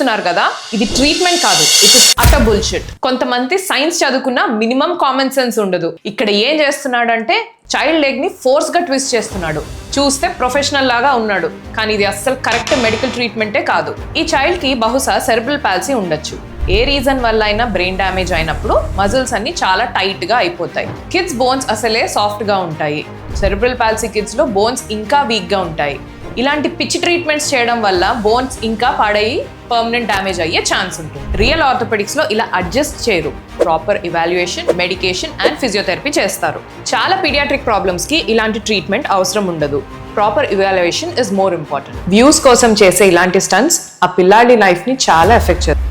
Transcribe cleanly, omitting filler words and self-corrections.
చూస్తున్నారు కదా, ఇది ట్రీట్మెంట్ కాదు, ఇట్ ఇస్ అటర్ బుల్షిట్. కొంతమంది సైన్స్ చదువుకున్న మినిమం కామన్ సెన్స్ ఉండదు. ఇక్కడ ఏం చేస్తున్నాడంటే చైల్డ్ లెగ్ ని ఫోర్స్ గా ట్విస్ట్ చేస్తున్నాడు. చూస్తే ప్రొఫెషనల్ లాగా ఉన్నాడు, కానీ ఇది అస్సలు కరెక్ట్ మెడికల్ ట్రీట్మెంటే కాదు. ఈ చైల్డ్ కి బహుశా సెరెబ్రల్ పాల్సీ ఉండొచ్చు. ఏ రీజన్ వల్ల అయినా బ్రెయిన్ డ్యామేజ్ అయినప్పుడు మజిల్స్ అన్ని చాలా టైట్ గా అయిపోతాయి. కిడ్స్ బోన్స్ అసలే సాఫ్ట్ గా ఉంటాయి. సెరెబ్రల్ పాల్సీ కిడ్స్ లో బోన్స్ ఇంకా వీక్ గా ఉంటాయి. ఇలాంటి పిచ్చి ట్రీట్మెంట్స్ చేయడం వల్ల బోన్స్ ఇంకా పాడయి పర్మనెంట్ డ్యామేజ్ అయ్యే ఛాన్స్ ఉంటుంది. రియల్ ఆర్థోపెడిక్స్ లో ఇలా అడ్జస్ట్ చేయరు. Proper evaluation, medication and physiotherapy చేస్తారు. చాలా పీడియాట్రిక్ ప్రాబ్లమ్స్ కి ఇలాంటి ట్రీట్మెంట్ అవసరం ఉండదు. Proper evaluation is more important. Views కోసం చేసే ఇలాంటి స్టంట్స్ ఆ పిల్లాడి లైఫ్ ని చాలా ఎఫెక్ట్ చేస్తారు.